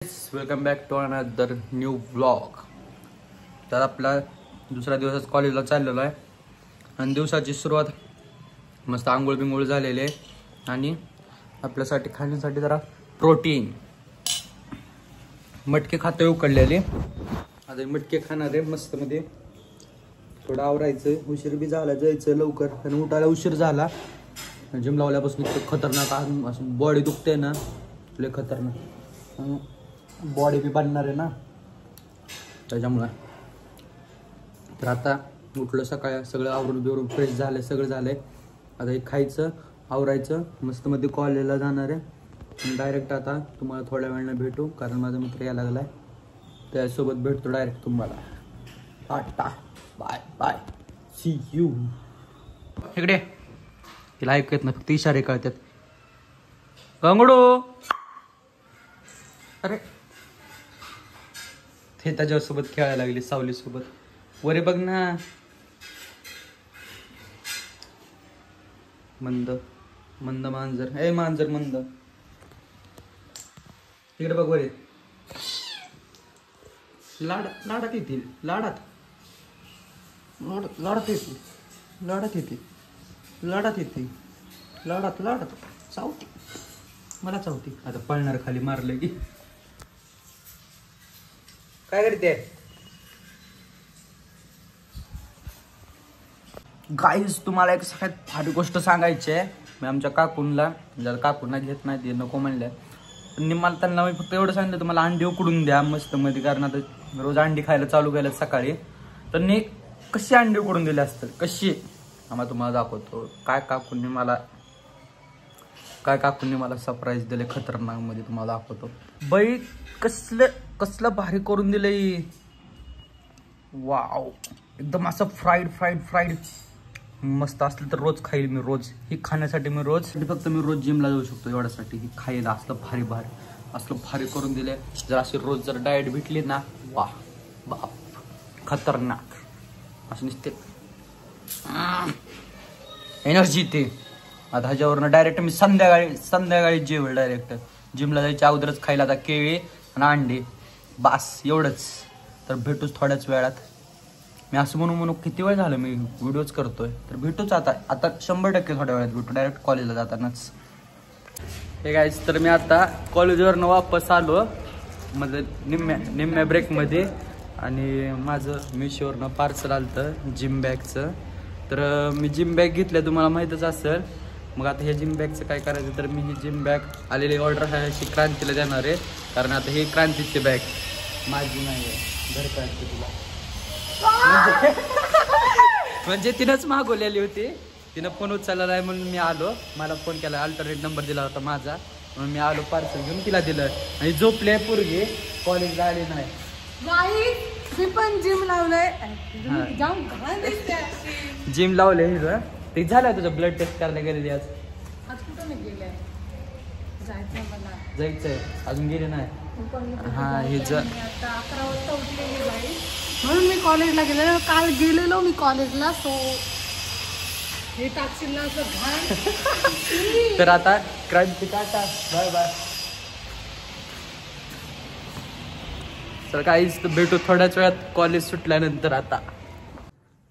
Welcome back to another new blog. तर आपला दुसऱ्या दिवसाच कॉलेजला चाललेलो आहे आणि दिवसाची सुरुवात मस्त आंघोळ बिंघोळ झालेली आहे आणि आपल्यासाठी खाण्यासाठी जरा प्रोटीन मटके खाते उकडलेले. आता मटके खाणार आहे मस्त मध्ये. थोडं आवरायचं, उशीर बी झाला, जायचं लवकर आणि उठायला उशीर झाला. जिम लावल्यापासून खतरनाक असं बॉडी दुखते ना, लय खतरनाक. बॉडी बी बनणार आहे ना त्याच्यामुळे. तर आता उठलं सकाळी, सगळं आवरून बिवरून फ्रेश झालं, सगळं झालंय. आता हे खायचं, आवरायचं, मस्त मध्ये कॉलेजला जाणार आहे आणि डायरेक्ट आता तुम्हाला थोड्या वेळानं भेटू, कारण माझा मित्र यायला लागलाय. त्यासोबत भेटतो डायरेक्ट तुम्हाला. Tata bye bye, see you. इकडे तिला ऐकू येत ना, फक्त इशारे कळतात. गंगडू, अरे ते त्याच्यासोबत खेळायला लागली, सावली सोबत. वरे बघ ना, मंद मंद मांजर. ए मांजर मंद, तिकडे बघ वरे. लाडात येतील, लाडात येतील, लाडात येते, लाडात चावती, मला चावती. आता पळणार खाली, मारलं की. काय करते गाईज? तुम्हाला एक सगळ्यात भारी गोष्ट सांगायची आहे. मी आमच्या काकूनला, जर काकूंना घेत नाही ते नको म्हणल्या, पण मला त्यांना मी फक्त एवढं सांगितलं, तुम्हाला अंडी उकडून द्या मस्त मध्ये, कारण आता रोज अंडी खायला चालू केलं सकाळी. तर मी कशी अंडी उकडून दिले असतं, कशी, आम्हाला तुम्हाला दाखवतो. काय काकूंनी मला सरप्राईज दिले खतरनाक मध्ये, तुम्हाला दाखवतो. बाई कसलं भारी करून दिलंय. वाव, एकदम असं फ्राईड मस्त असलं तर रोज खाईल मी. रोज ही खाण्यासाठी मी रोज जिमला जाऊ शकतो एवढ्यासाठी. ही खायला असलं भारी करून दिले. जर अशी रोज जर डाएट भेटली ना, वाह बाप, खतरनाक. असं नुसते एनर्जी ते. आता ह्याच्यावरनं डायरेक्ट मी संध्याकाळी जेवेल. डायरेक्ट जिमला जायच्या अगोदरच खायला आता केळी आणि अंडे, बास एवढंच. तर भेटूच थोड्याच वेळात. मी असं म्हणून किती वेळ झालं मी व्हिडिओज करतोय. तर भेटूच आता 100% थोड्या वेळात भेटू, डायरेक्ट कॉलेजला जातानाच. हे गाईस, तर मी आता कॉलेजवरनं वापस आलो, म्हणजे निम्म्या ब्रेकमध्ये. आणि माझं मिशोवरनं पार्सल आलं जिम बॅगचं. तर मी जिम बॅग घेतल्या, तुम्हाला माहीतच असेल. मग आता हे जिम बॅगचं काय करायचं, तर मी ही जिम बॅग आलेली ऑर्डर ह्याची क्रांतीला देणार आहे. कारण आता ही क्रांतीची बॅग माझी नाही आहे, घर क्रांती तुला. म्हणजे तिनंच मागवलेली होती, तिनं फोन उचलला नाही म्हणून मी आलो. मला फोन केला, अल्टरनेट नंबर दिला होता माझा, म्हणून मी आलो पार्सल घेऊन. तिला दिलं आणि झोपले पोरगी, कॉलेजला आली नाही. मी पण जिम लावलंय, जिम लावले. ते झालं तुझं ब्लड टेस्ट करायला गेलेली आज कुठं नाही गेले, जायचंय अजून गेले नाही. हा हे आता 11 वाजता उठलेली बाई, म्हणून मी कॉलेजला गेले. काल गेलेलो मी कॉलेजला, सो हे टाकशील ना असं घाण. तर आता क्रांती, टाटा बाय बाय. तर काहीच भेटू थोड्याच वेळात कॉलेज सुटल्यानंतर. आता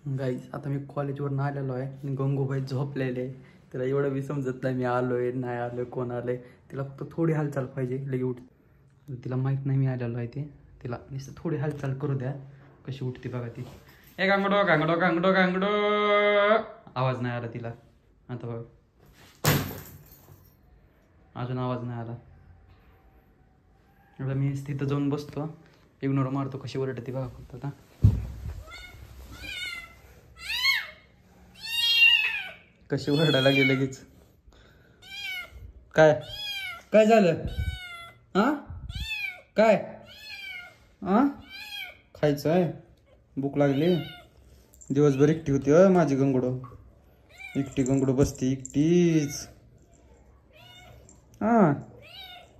गाईज, आता मी कॉलेजवरून आलेलो आहे आणि गंगूबाई झोपलेले. तिला एवढं बी समजत नाही मी आलोय नाही आलोय, कोण आलंय. तिला फक्त थोडी हालचाल पाहिजे, लगे उठ. तिला माहित नाही मी आलेलो आहे ते. तिला नुसतं थोडी हालचाल करू द्या, कशी उठते बघा ती. ए गांगडो गांगडो गांगडो गांगडो, आवाज नाही आला तिला. आता बघ, अजून आवाज नाही आला. एवढं मी तिथं जाऊन बसतो, इग्नोर मारतो, कशी ओरडते बघा फक्त. आता कशी ओरडायला गेले लगेच. काय झालं? हा काय? हा खायचं आहे, भूक लागली. दिवसभर एकटी होती माझी गंगडो. एकटी गंगडो बसती एकटीच. हा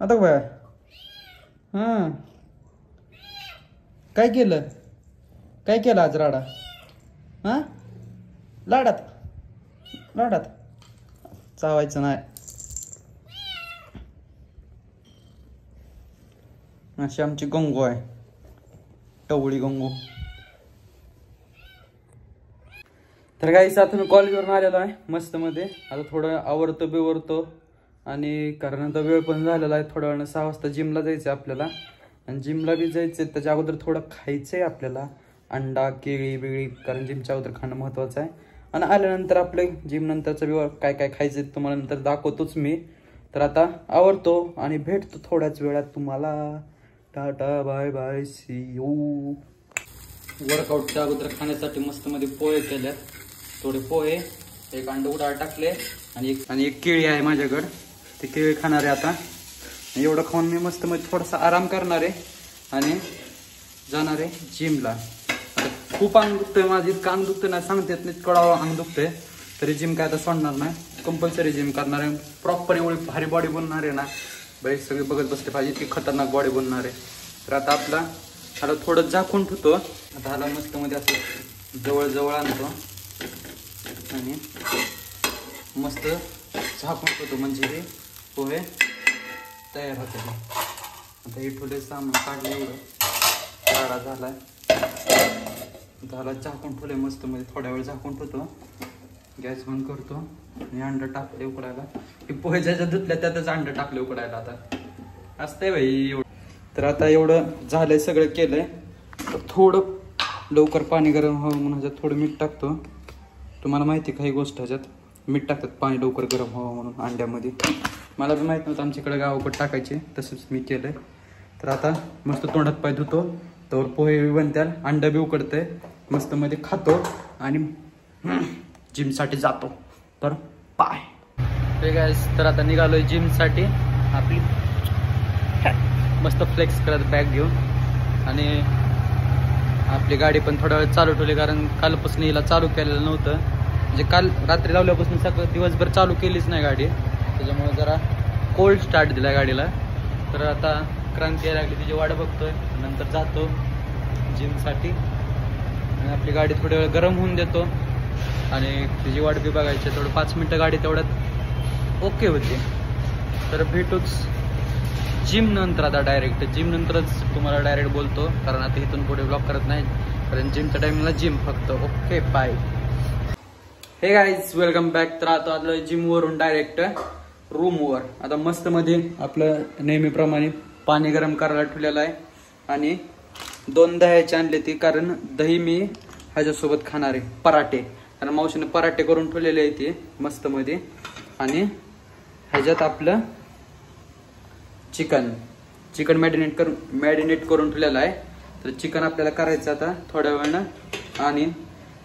आता बाया, हा काय केलं आज राडा? हा लाडात चावायचं नाही. अशी आमची गंगू आहे, टवळी गंगू. तर काही आता मी कॉलेजवरून आलेलो आहे मस्त मध्ये. आता थोडं आवरतो बिवरतो आणि कारण आता वेळ पण झालेला आहे. थोड्या वेळानं 6 वाजता जिमला जायचं आहे आपल्याला. आणि जिमला बी जायचं आहे त्याच्या अगोदर थोडं खायचं आहे आपल्याला, अंडा केळी बिळी, कारण जिमच्या अगोदर खाणं महत्त्वाचं आहे. आणि आल्यानंतर आपले जिम नंतरचं बी काय काय खायचं आहे तुम्हाला नंतर दाखवतोच मी. तर आता आवरतो आणि भेटतो थोड्याच वेळात तुम्हाला. Tata bye bye, see you. वर्कआउटच्या अगोदर खाण्यासाठी मस्त मध्ये पोहे केल्यात, थोडे पोहे, एक अंड उडाळ टाकले आणि एक केळी आहे माझ्याकडे, ते केळी खाणार आहे आता. एवढं खाऊन मी मस्त मध्ये थोडासा आराम करणार आहे आणि जाणार आहे जिमला. खूप अंग दुखतंय माझी, इतकं अंग दुखतंय ना सांगता येत नाही, कळावं अंग दुखतंय. तरी जिम काय आता सोडणार नाही, कंपल्सरी जिम करणार आहे. प्रॉपर एवढी भारी बॉडी बनणार आहे ना बाई, सगळे बघत बसले पाहिजे, इतकी खतरनाक बॉडी बनणार आहे. तर आता ह्याला थोडं झाकून ठेवतो. आता ह्याला मस्त मध्ये असं जवळ आणतो आणि मस्त झाकून ठेवतो, म्हणजे हे पोहे तयार होते. आता हे ठेवले सामान काढलं, एवढं काढा झालाय. त्याला झाकून ठेवले मस्त मध्ये, थोड्या वेळ झाकून ठेवतो, गॅस बंद करतो आणि अंड टाकले उकडायला. हे पोहे ज्याच्या धुतल्या त्यातच अंड टाकले उकडायला. आता असतंय बाई एवढं. तर आता एवढं झालंय, सगळं केलंय. तर थोडं लवकर पाणी गरम व्हावं म्हणून ह्याच्यात थोडं मीठ टाकतो. तुम्हाला माहिती आहे काही गोष्ट, ह्याच्यात मीठ टाकतात पाणी लवकर गरम व्हावं म्हणून अंड्यामध्ये. मला बी माहीत नव्हतं, आमच्याकडे गावाकडे टाकायचे, तसंच मी केलंय. तर आता मस्त तोंडात पाय धुतो, तर पोहे बी बनतात, अंडा बी उकडतंय, मस्त मध्ये खातो आणि जिमसाठी जातो. तर बाय. ठीक आहे, तर आता निघालोय जिमसाठी. आपली मस्त फ्लेक्स करत बॅग घेऊन आणि आपली गाडी पण थोडा वेळ चालू ठेवली, कारण कालपासून हिला चालू केलेलं नव्हतं. म्हणजे काल रात्री लावल्यापासून सकाळ दिवसभर चालू केलीच नाही गाडी, त्याच्यामुळे जरा कोल्ड स्टार्ट दिला गाडीला. तर आता क्रांती यायला लागली, तिची वाट बघतोय, नंतर जातो जिमसाठी. आणि आपली गाडी थोडी वेळ गरम होऊन देतो आणि तिची वाट बी बघायची. थोडं 5 मिनटं गाडी तेवढ्यात ओके होते. तर भेटूच जिम नंतर. आता डायरेक्ट जिम नंतरच तुम्हाला डायरेक्ट बोलतो, कारण आता इथून पुढे ब्लॉक करत नाही, कारण जिमच्या टाइमला जिम फक्त. Okay bye. Hey guys, welcome back. तर आता आलोय जिमवरून डायरेक्ट रूमवर. आता मस्त मध्ये आपलं नेहमीप्रमाणे पाणी गरम करायला ठेवलेलं आहे आणि 2 दह्याचे आणले ती, कारण दही मी ह्याच्यासोबत खाणार आहे, पराठे. कारण मावशीने पराठे करून ठेवलेले आहे ते मस्त मध्ये. आणि ह्याच्यात आपलं चिकन मॅरिनेट करून ठेवलेलं आहे. तर चिकन आपल्याला करायचं आता थोड्या वेळानं आणि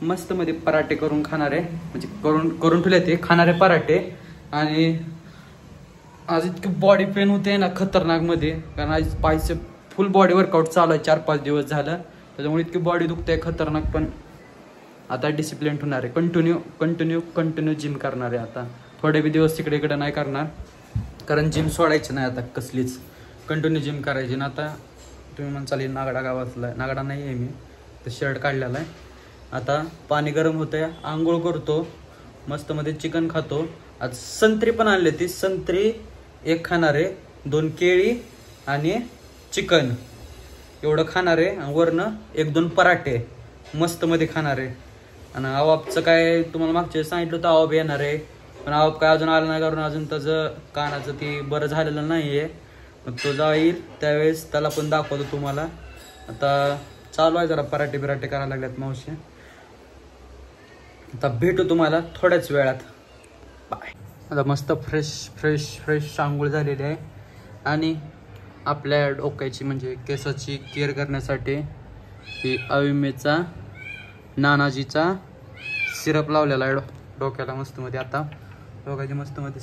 मस्त मध्ये पराठे करून खाणार आहे, म्हणजे करून ठेवले ते खाणारे पराठे. आणि आज इतकी बॉडी पेन होते ना खतरनाक मध्ये, कारण आज पायचं फुल बॉडी वर्कआउट चालू आहे 4-5 दिवस झालं, त्याच्यामुळे इतकी बॉडी दुखते खतरनाक. पण आता डिसिप्लिन होणार आहे, कंटिन्यू जिम करणार आहे. आता थोडे बी दिवस तिकडे इकडे नाही करणार, कारण जिम सोडायची नाही आता कसलीच, कंटिन्यू जिम करायची ना. आता तुम्ही म्हणसाल नागडा गावातला आहे, नागडा नाही आहे मी, तर शर्ट काढलेला आहे. आता पाणी गरम होतंय, आंघोळ करतो, मस्त मध्ये चिकन खातो. आज संत्री पण आणली, ती संत्री एक खाणार आहे, 2 केळी आणि चिकन एवढं खाणार आहे. आणि वरनं 1-2 पराठे मस्त मध्ये खाणार आहे. आणि आवापचं काय तुम्हाला मागच्या वेळेस सांगितलं होतं, आवाप येणार आहे, पण आवाप काय अजून आलं नाही, कारण अजून त्याचं कानाचं ती बरं झालेलं नाही आहे. मग तो जाईल त्यावेळेस त्याला पण दाखवतो तुम्हाला. आता चालू आहे जरा पराठे करायला लागल्यात मावशी. आता भेटू तुम्हाला थोड्याच वेळात. बाय. आता मस्त फ्रेश आंघोळ झालेली आहे आणि आपल्या डोक्याची म्हणजे केसाची केअर करण्यासाठी ही अविमेचा नानाजीचा सिरप लावलेला आहे डोक्याला मस्त मध्ये. आता डोक्याची मस्त मध्ये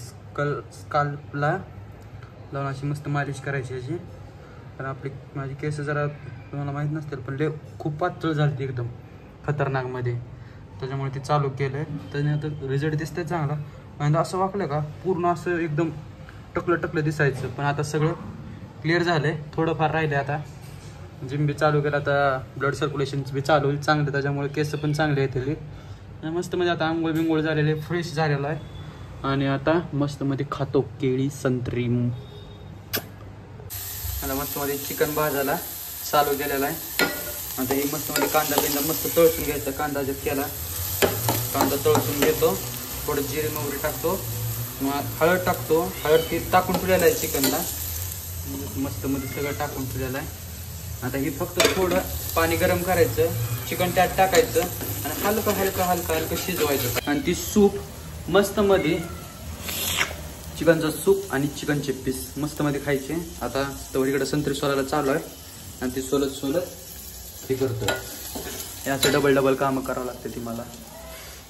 स्काल्पला लावून अशी मस्त मालिश करायची याची. कारण माझी केस जरा तुम्हाला माहीत नसतील, पण खूप पातळ झाली एकदम खतरनाकमध्ये, त्याच्यामुळे ते चालू केलं आहे. त्याने आता रिझल्ट दिसतंय चांगला. आणि असं वाकलं का पूर्ण असं एकदम टकलं दिसायचं, पण आता सगळं क्लिअर झालं आहे. थोडंफार राहिलं आता. जिम बी चालू केलं, आता ब्लड सर्क्युलेशन बी चालू होईल चांगलं, त्याच्यामुळे केस पण चांगले येतील. मस्त मध्ये आता आंघोळ बिंगोळ झालेले, फ्रेश झालेला आहे. आणि आता मस्त मध्ये खातो केळी संत्री. आता मस्त मध्ये चिकन भाजायला चालू केलेला आहे. आता हे मस्त मध्ये कांदा बिंदा मस्त तळसून घ्यायचा. कांदा जर केला कांदा तळसून घेतो, थोडं जिरे मोहरी टाकतो, मग हळद टाकतो. हळद ती टाकून ठेवलेलं आहे चिकनला, मस्त मध्ये सगळं टाकून ठेवलेलं आहे. आता ही फक्त थोडं पाणी गरम करायचं, चिकन त्यात टाकायचं आणि हलकं हलकं हलकं हलकं शिजवायचं. आणि ती सूप मस्त मध्ये चिकनचं सूप आणि चिकनचे पीस मस्त मध्ये खायचे. आता तर इकडे संत्री सोलायला चालू आहे आणि ती सोलत सोलत हे करतो. याचं डबल डबल कामं करावं लागते ती मला.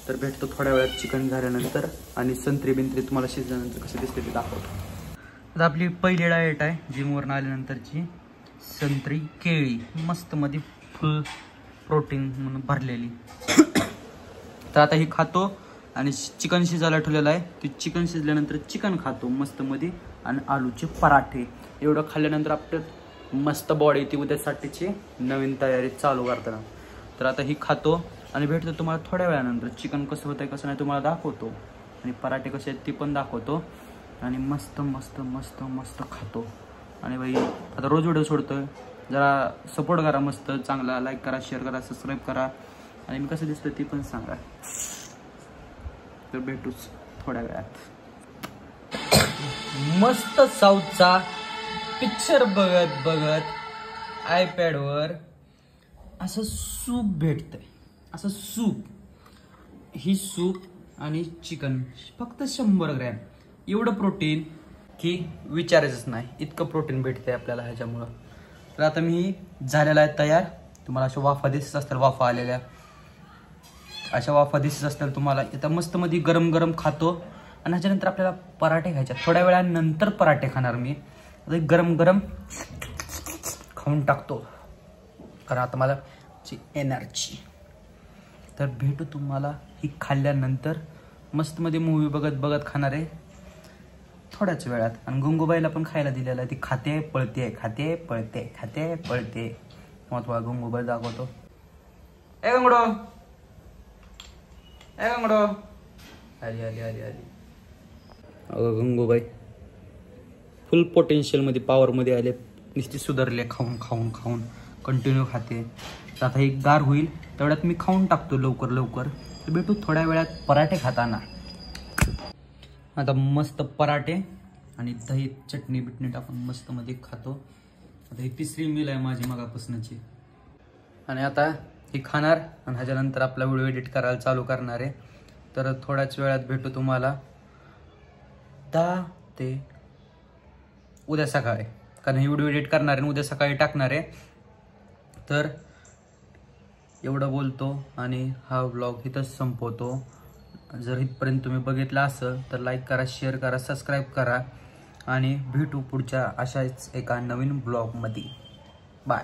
तर भेटतो थोड्या वेळात चिकन झाल्यानंतर आणि संत्री बिंत्री तुम्हाला शिजल्यानंतर कसं दिसते ते दाखवतो. आता आपली पहिली डाएट आहे जिमवरून आल्यानंतरची, संत्री केळी मस्त मध्ये फुल प्रोटीन म्हणून भरलेली. तर आता ही खातो आणि चिकन शिजायला ठेवलेलं आहे. ती चिकन शिजल्यानंतर चिकन खातो मस्त मध्ये आणि आलूचे पराठे. एवढं खाल्ल्यानंतर आपलं मस्त बॉडी ती उद्यासाठीची नवीन तयारी चालू करताना. तर आता ही खातो आणि भेटतो तुम्हाला थोड्या वेळानंतर. चिकन कसं होतं कसं नाही तुम्हाला दाखवतो आणि पराठे कसे आहेत ते पण दाखवतो. आणि मस्त मस्त मस्त मस्त खातो. आणि बाई आता रोज व्हिडिओ सोडतोय, जरा सपोर्ट करा मस्त चांगला, लाईक करा, शेअर करा, सबस्क्राईब करा आणि मी कसं दिसतं ते पण सांगा. तर भेटूच थोड्या वेळात. मस्त साऊथचा पिक्चर बघत बघत आयपॅडवर असं सूप भेटतंय. असं सूप, ही सूप आणि चिकन फक्त 100 ग्रॅम. एवढं प्रोटीन की विचारायचंच नाही, इतकं प्रोटीन भेटतंय आपल्याला ह्याच्यामुळं. तर आता मी झालेला आहे तयार. तुम्हाला अशा वाफा दिसत असतील, वाफा आलेल्या अशा वाफा दिसत असतील तुम्हाला. इथं मस्त मध्ये गरम गरम खातो आणि ह्याच्यानंतर आपल्याला पराठे खायचे. थोड्या वेळानंतर पराठे खाणार मी. आता गरम गरम खाऊन टाकतो कारण आता मला एनर्जी. तर भेटू तुम्हाला ही खाल्ल्यानंतर. मस्त मध्ये मूवी बघत बघत खाणार आहे थोड्याच वेळात. आणि गंगूबाईला पण खायला दिलेलं आहे. ती खाते पळते, खाते पळते, खाते पळते. मग तुम्हाला गंगूबाई दाखवतो. ए गंगडो, ए गंगडो, आली आली आली आली. गंगूबाई फुल पोटेन्शियल मध्ये, पॉवर मध्ये आले. नुसती सुधारले खाऊन खाऊन खाऊन, कंटिन्यू खाते. तर आता एक गार होईल तेवढ्यात मी खाऊन टाकतो लवकर लवकर. तर भेटू थोड्या वेळात पराठे खाताना. आता मस्त पराठे आणि दही चटणी बिटणी टाकून मस्त मध्ये खातो. आता ही 3री मील आहे माझी मगापासूनची. आणि आता ही खाणार आणि ह्याच्यानंतर आपला व्हिडिओ एडिट करायला चालू करणार आहे. तर थोड्याच वेळात भेटू तुम्हाला 10 ते उद्या सकाळी, कारण ही व्हिडिओ एडिट करणार आहे उद्या सकाळी टाकणार आहे. तर एवढं बोलतो आणि हा व्लॉग इथंच संपवतो. जर इथपर्यंत तुम्ही बघितला असेल तर लाईक करा, शेअर करा, सबस्क्राईब करा आणि भेटू पुढच्या अशाच एका नवीन ब्लॉगमध्ये. बाय.